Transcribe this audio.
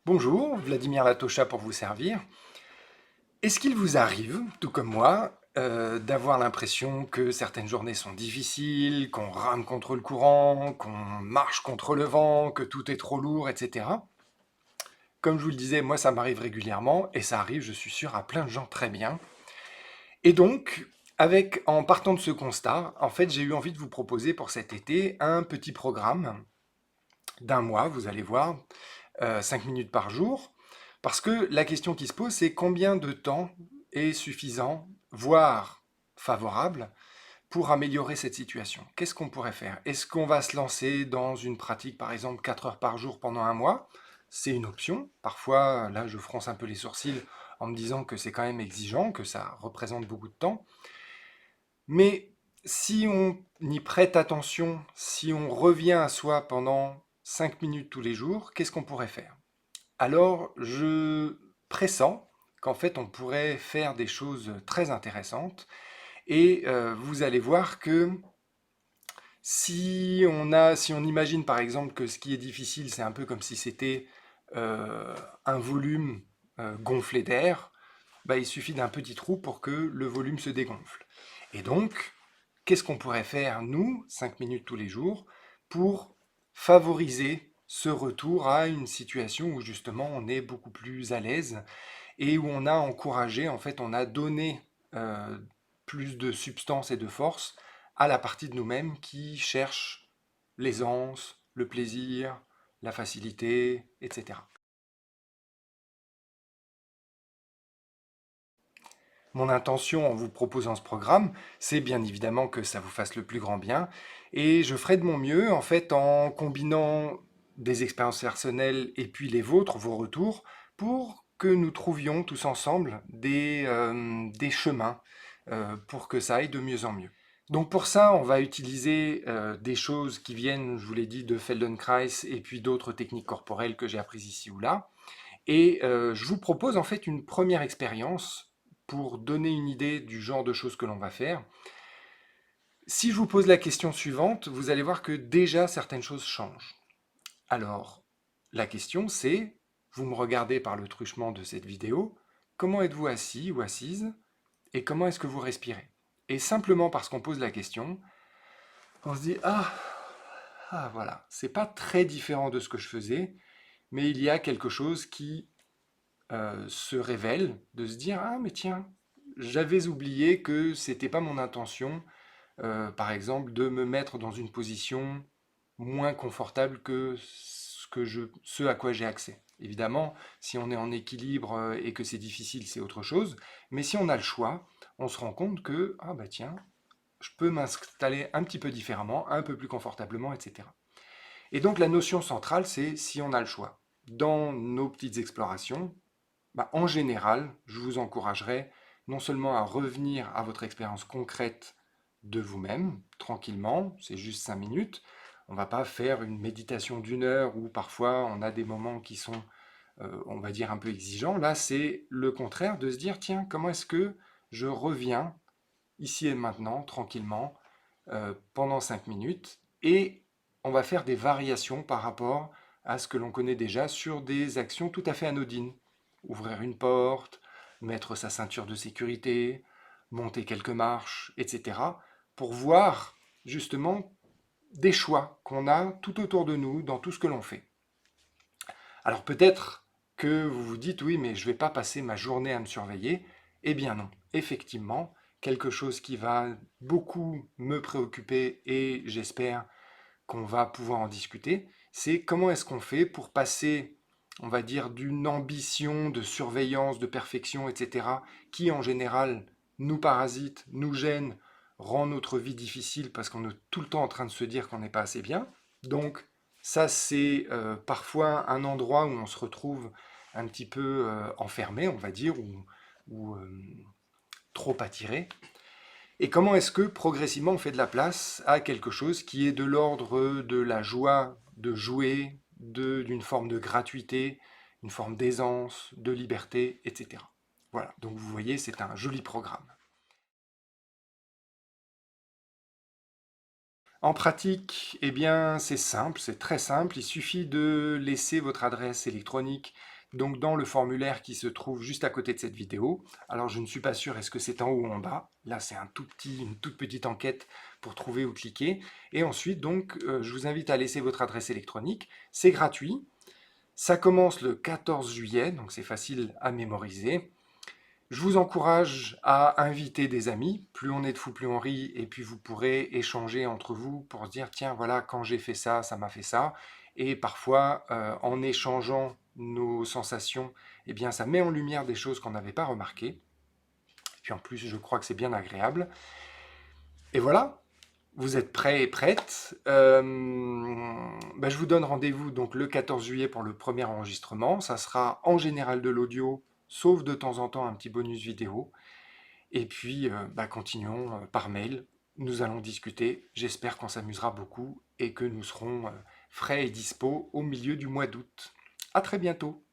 Bonjour, Vladimir Latosha pour vous servir. Est-ce qu'il vous arrive, tout comme moi, d'avoir l'impression que certaines journées sont difficiles, qu'on rame contre le courant, qu'on marche contre le vent, que tout est trop lourd, etc. Comme je vous le disais, moi ça m'arrive régulièrement, et ça arrive, je suis sûr, à plein de gens très bien. Et donc, en partant de ce constat, en fait, j'ai eu envie de vous proposer pour cet été un petit programme d'un mois, vous allez voir, 5 minutes par jour. Parce que la question qui se pose, c'est combien de temps est suffisant, voire favorable, pour améliorer cette situation? Qu'est-ce qu'on pourrait faire? Est-ce qu'on va se lancer dans une pratique, par exemple, 4 heures par jour pendant un mois? C'est une option. Parfois, là, je fronce un peu les sourcils en me disant que c'est quand même exigeant, que ça représente beaucoup de temps. Mais si on y prête attention, si on revient à soi pendant 5 minutes tous les jours, qu'est-ce qu'on pourrait faire? Alors, je pressens qu'en fait, on pourrait faire des choses très intéressantes et vous allez voir que si on imagine par exemple que ce qui est difficile, c'est un peu comme si c'était un volume gonflé d'air, bah, il suffit d'un petit trou pour que le volume se dégonfle. Et donc, qu'est-ce qu'on pourrait faire, nous, 5 minutes tous les jours, pour favoriser ce retour à une situation où justement on est beaucoup plus à l'aise et où on a encouragé, en fait, on a donné euh, plus de substance et de force à la partie de nous-mêmes qui cherche l'aisance, le plaisir, la facilité, etc. Mon intention en vous proposant ce programme, c'est bien évidemment que ça vous fasse le plus grand bien, et je ferai de mon mieux, en fait, en combinant des expériences personnelles et puis les vôtres, vos retours, pour que nous trouvions tous ensemble des chemins pour que ça aille de mieux en mieux. Donc pour ça, on va utiliser des choses qui viennent, je vous l'ai dit, de Feldenkrais et puis d'autres techniques corporelles que j'ai apprises ici ou là. Et je vous propose en fait une première expérience pour donner une idée du genre de choses que l'on va faire. Si je vous pose la question suivante, vous allez voir que déjà certaines choses changent. Alors, la question c'est, vous me regardez par le truchement de cette vidéo, comment êtes-vous assis ou assise et comment est-ce que vous respirez? Et simplement parce qu'on pose la question, on se dit ah voilà, c'est pas très différent de ce que je faisais, mais il y a quelque chose qui se révèle, de se dire ah mais tiens, j'avais oublié que c'était pas mon intention, par exemple, de me mettre dans une position moins confortable que ce à quoi j'ai accès. Évidemment, si on est en équilibre et que c'est difficile, c'est autre chose. Mais si on a le choix, on se rend compte que ah bah tiens, je peux m'installer un petit peu différemment, un peu plus confortablement, etc. Et donc la notion centrale, c'est si on a le choix. Dans nos petites explorations, bah, en général, je vous encouragerais non seulement à revenir à votre expérience concrète de vous-même, tranquillement, c'est juste 5 minutes. On ne va pas faire une méditation d'une heure où parfois on a des moments qui sont, on va dire, un peu exigeants. Là, c'est le contraire de se dire, tiens, comment est-ce que je reviens ici et maintenant, tranquillement, pendant 5 minutes, et on va faire des variations par rapport à ce que l'on connaît déjà sur des actions tout à fait anodines. Ouvrir une porte, mettre sa ceinture de sécurité, monter quelques marches, etc. pour voir justement des choix qu'on a tout autour de nous dans tout ce que l'on fait. Alors peut-être que vous vous dites oui, mais je ne vais pas passer ma journée à me surveiller. Eh bien non, effectivement, quelque chose qui va beaucoup me préoccuper et j'espère qu'on va pouvoir en discuter, c'est comment est-ce qu'on fait pour passer, on va dire, d'une ambition de surveillance, de perfection, etc., qui en général nous parasite, nous gêne, rend notre vie difficile parce qu'on est tout le temps en train de se dire qu'on n'est pas assez bien. Donc ça, c'est parfois un endroit où on se retrouve un petit peu enfermé, on va dire, ou trop attiré. Et comment est-ce que progressivement on fait de la place à quelque chose qui est de l'ordre de la joie de jouer, d'une forme de gratuité, une forme d'aisance, de liberté, etc. Voilà, donc vous voyez, c'est un joli programme. En pratique, eh bien, c'est simple, c'est très simple. Il suffit de laisser votre adresse électronique donc dans le formulaire qui se trouve juste à côté de cette vidéo. Alors je ne suis pas sûr, est-ce que c'est en haut ou en bas? Là c'est une toute petite enquête pour trouver où cliquer. Et ensuite donc je vous invite à laisser votre adresse électronique, c'est gratuit. Ça commence le 14 juillet, donc c'est facile à mémoriser. Je vous encourage à inviter des amis, plus on est de fous, plus on rit, et puis vous pourrez échanger entre vous pour se dire, tiens, voilà, quand j'ai fait ça, ça m'a fait ça. Et parfois, en échangeant nos sensations, eh bien, ça met en lumière des choses qu'on n'avait pas remarquées. Et puis en plus, je crois que c'est bien agréable. Et voilà, vous êtes prêts et prêtes. Je vous donne rendez-vous donc le 14 juillet pour le premier enregistrement. Ça sera en général de l'audio, sauf de temps en temps un petit bonus vidéo. Et puis, continuons par mail. Nous allons discuter. J'espère qu'on s'amusera beaucoup et que nous serons frais et dispo au milieu du mois d'août. À très bientôt.